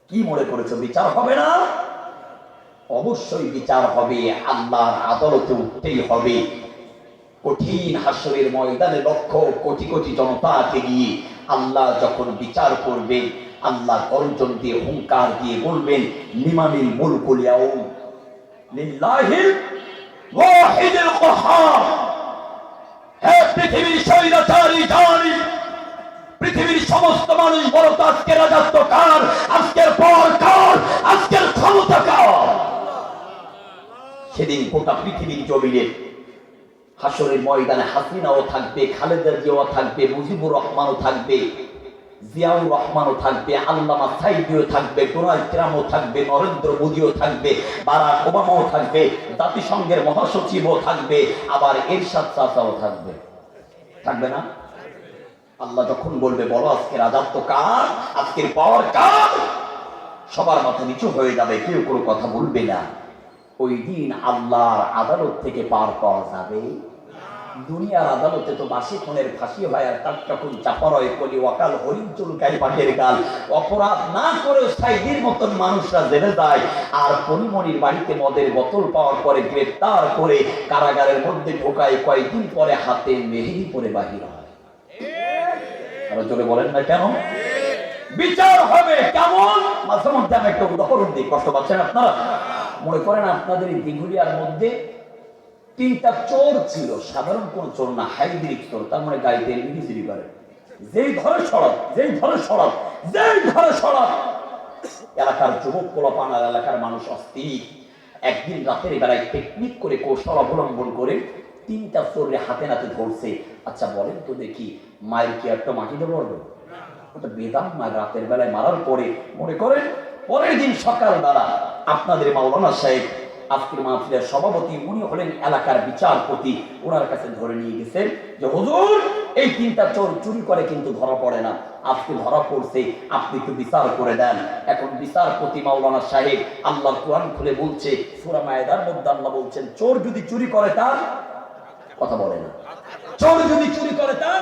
কি মনে করেছো বিচার হবে না? অবশ্যই বিচার হবে, আল্লাহর আদালতে উঠতেই হবে। কঠিন হাসরের ময়দানে লক্ষ কোটি কোটি জনতাকে নিয়ে আল্লাহ যখন বিচার করবেন, আল্লাহ গর্জন দিয়ে হুঙ্কার দিয়ে বলবেন, লিমানিল মুলকুল ইয়াউম লিল্লাহিল ওয়াহিদুল কাহ্হার। হে পৃথিবীর স্বৈরাচারী জালিম, পৃথিবীর সমস্ত মানুষ বলো তো আজকের রাজত্ব কার, আজকের পর কার, আজকের ক্ষমতা কার? সেদিন গোটা পৃথিবীর জমিনে হাসরের ময়দানে হাসিনাও থাকবে, খালেদা জিয়াও থাকবে, মুজিবুর রহমানও থাকবে, জিয়াউর রহমানও থাকবে, আল্লামা সাইদিও থাকবে, ডোনাল্ড ট্রাম্পও থাকবে, নরেন্দ্র মোদীও থাকবে, বারাক ওবামাও থাকবে, জাতিসংঘের মহাসচিবও থাকবে, আবার এরশাদ চাচাও থাকবে। থাকবে না? আল্লাহ যখন বলবে বলো আজকে রাজত্ব কার, আজকের পাওয়ার কার, সবার মাথা নিচু হয়ে যাবে, কেউ কোনো কথা বলবে না। ওই দিন আল্লাহর আদালত থেকে পার পাওয়া যাবে। দুনিয়ার আদালতে তো বাসি খুনের ফাঁসি হয়, আর তার তখন চাপারয় কলি ওয়াকাল হরিণ চুলকায় পাটের গাল। অপরাধ না করেও সাইদির মতন মানুষরা জেলে যায়, আর পরিমণির বাড়িতে মদের বোতল পাওয়ার পরে গ্রেফতার করে কারাগারের মধ্যে ঢোকায়, কয়েকদিন পরে হাতে মেহেদি পরে বাহির হয়। আরো জোরে বলেন না কেন? বিচার হবে কেমন? মাঝে মধ্যে আমি একটা উদাহরণ দিই, কষ্ট পাচ্ছেন আপনারা? মনে করেন আপনাদের এই দিঘুলিয়ার মধ্যে তিনটা চোর ছিল, সাধারণ কোন চোর না, হাইব্রিড চোর, তার মানে গাড়িতে এলপিজি চুরি করে। যেই ধরে সড়ক, যেই ধরে সড়ক, যেই ধরে সড়ক, এলাকার যুবক পোলাপান আর এলাকার মানুষ অস্থির। একদিন রাতের বেলায় টেকনিক করে কৌশল অবলম্বন করে তিনটা চোরে হাতে নাতে ধরছে। আচ্ছা বলেন তো দেখি, মায়ের কি একটা মাটিতে পড়বে? ওটা বেদাম মায়ের রাতের বেলায় মারার পরে মনে করেন পরের দিন সকালবেলা আপনাদের মাওলানা সাহেব, আজকের মাহফিলের সভাপতি, উনি হলেন এলাকার বিচারপতি, ওনার কাছে ধরে নিয়ে গেছেন যে হুজুর এই তিনটা চোর চুরি করে কিন্তু ধরা পড়ে না, আজকে ধরা পড়ছে, আপনি একটু বিচার করে দেন। এখন বিচারপতি মাওলানা সাহেব আল্লাহর কোরআন খুলে বলছে, সূরা মায়েদার মধ্যে আল্লাহ বলছেন, চোর যদি চুরি করে তার কথা বলে না, চোর যদি চুরি করে তার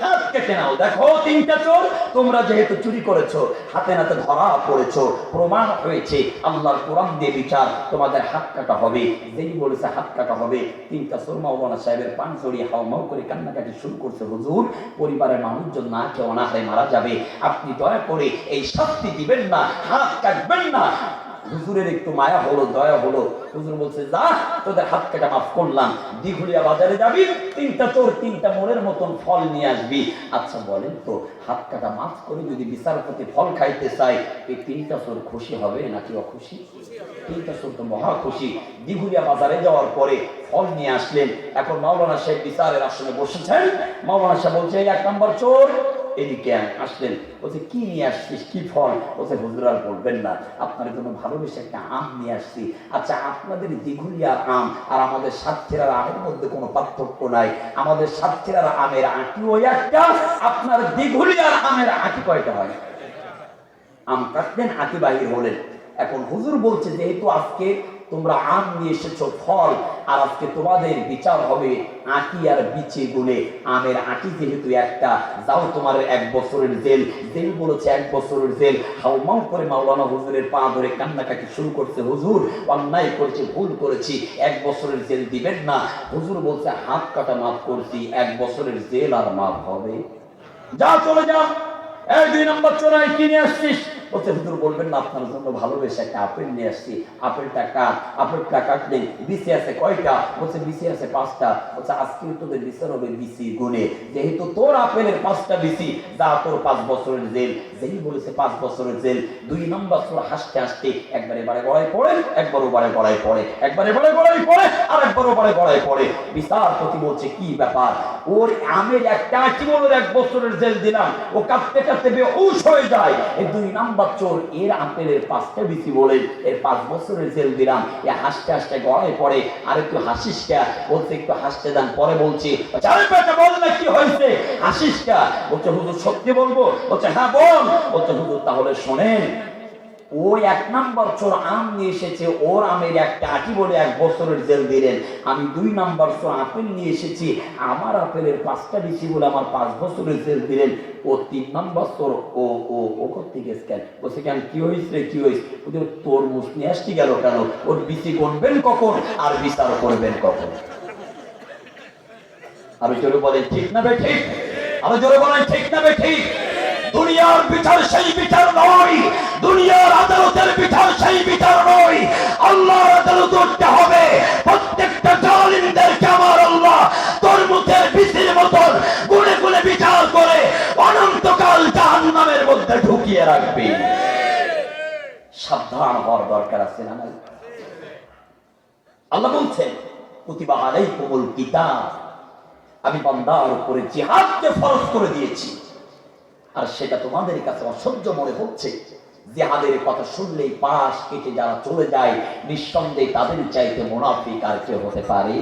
হাত কেটে নাও। দেখো তিনটা চোর, তোমরা যেহেতু চুরি করেছো, হাতে নাতে ধরা পড়েছো, প্রমাণ হয়েছে, আল্লাহর কোরআন দিয়ে বিচার, তোমাদের হাত কাটা হবে। যেই বলেছে হাত কাটা হবে, তিনটা চোর মাওলানা সাহেবের পান জড়িয়ে হাওমাও করে কান্নাকাটি শুরু করছে, হুজুর পরিবারের মানুষজন না কেউ অনাহারে মারা যাবে, আপনি দয়া করে এই শাস্তি দিবেন না, হাত কাটবেন না। হুজুরের একটু মায়া হলো, দয়া হলো, হুজুর বলছে যা তোদের হাত কাটা মাফ করলাম, দিঘুলিয়া বাজারে যাবি, তিনটা চোর তিনটা মোড়ের মতন ফল নিয়ে আসবি। আচ্ছা বলেন তো, হাত কাটা মাফ করে যদি বিচারপতি ফল খাইতে চাই, এই তিনটা চোর খুশি হবে নাকি অখুশি? তিনটা চোর তো মহা খুশি। দিঘুলিয়া বাজারে যাওয়ার পরে ফল নিয়ে আসলেন। এখন মাওলানা সাহেব বিচারের আসনে বসেছেন। মাওলানা সাহেব বলছে, এই এক নম্বর চোর এদিকে আসলেন। বলছে কি নিয়ে আসছিস, কি ফল? বলছে হুজুর আর বলবেন না, আপনার জন্য ভালোবেসে একটা আম নিয়ে আসছি। আচ্ছা আপনাদের দিঘুলিয়ার আম আর আমাদের সাতক্ষীরার আমের মধ্যে কোনো পার্থক্য নাই, আমাদের সাতক্ষীরার আমের আঁটি ওই একটা, আপনার দিঘুলিয়ার আমের আঁটি কয়টা হয়? আম কাটলেন, আঁটি বাহির হলেন। এখন হুজুর বলছে, যেহেতু আজকে তোমরা আম নিয়ে এসেছো ফল, আর আজকে তোমাদের বিচার হবে আঁটি আর বিচি গুনে। আমের আঁটি যেহেতু একটা, যাও তোমার 1 বছরের জেল। জেল বলেছে 1 বছরের জেল। হাউমাউ করে মাওলানা হুজুরের পা ধরে কান্নাকাটি শুরু করছে, হুজুর অন্যায় করেছি, ভুল করেছি, 1 বছরের জেল দিবেন না। হুজুর বলছে হাত কাটা মাফ করছি, 1 বছরের জেল আর মাফ হবে? যা চলে যা। এই 2 নম্বর চোরাই কিনে আসছিস? বলছে হুজুর বলবেন না, আপনার জন্য ভালোবেসে একটা আপেল নিয়ে আসছি, আপেলটা কাট। আপেলটা কাটলেন, বিসি আছে কয়টা? বলছে বিসি আছে 5টা। বলছে আজকে তোদের বিচার হবে বিসি গুনে, যেহেতু তোর আপেলের 5টা বিসি, যা তোর 5 বছরের জেল। যেই বলেছে 5 বছরের জেল, 2 নম্বর চোর হাসতে হাসতে একবারে বারে গড়ায় পড়ে, একবারও বারে গড়ায় পড়ে, একবারে বারে গড়ায় পড়ে, আর একবারও বারে গড়ায় পড়ে। বিচারপতি বলছে কি ব্যাপার? ওর আমের একটা আঁটি বলে 1 বছরের জেল দিলাম, ও কাঁদতে কাঁদতে বেহুশ হয়ে যায়। এই 2 নম্বর চোর এর আপেলের 5টা বিসি বলে এর 5 বছরের জেল দিলাম। এ হাসতে হাসতে গড়ায় পড়ে, আর একটু হাসিস কা? বলছে একটু হাসতে দেন, পরে বলছি। আরে বেটা বল না কি হয়েছে, হাসিস কা? বলছে হুজুর সত্যি বলবো। বলছে হ্যাঁ বল। বলছে হুজুর তাহলে শোনেন, ও 1 নম্বর চোর আম নিয়ে এসেছে, ওর আমের একটা আটি বলে 1 বছরের জেল দিলেন। আমি 2 নম্বর চোর আপেল নিয়ে এসেছি, আমার আপেলের 5টা বেশি বলে আমার 5 বছরের জেল দিলেন। ও 3 নম্বর চোর ও ও ও করতে গেছে কেন? বলছে কেন কি হয়েছে কি হয়েছে? ওদের তরমুজ নিয়ে আসতে গেল কেন? ওর বিচি গণবেন কখন আর বিচার করবেন কখন? আরো জোরে বলেন ঠিক না বে ঠিক? আরো জোরে বলেন ঠিক না বে ঠিক? দুনিয়ার বিচার সেই বিচার নয়, দুনিয়ার আদালতের বিচার সেই বিচার নয়। আল্লাহর আদালত উঠতে হবে। প্রত্যেকটা জালিমদেরকে আমার আল্লাহ তরমুজের বিচির মতন গুণে গুণে বিচার করে অনন্তকাল জাহান্নামের মধ্যে ঢুকিয়ে রাখবে। সাবধান হওয়ার দরকার আছে না নাই? আল্লাহ বলছেন কুতিবা আলাইকুমুল কিতাব, আমি বান্দার উপরে জিহাদকে ফরজ করে দিয়েছি। আর সেটা তোমাদের কাছে অসহ্য মনে হচ্ছে। জিহাদের কথা শুনলেই পাশ কেটে যারা চলে যায়, নিঃসন্দেহে তাদের চাইতে মুনাফিক আর কেউ হতে পারে?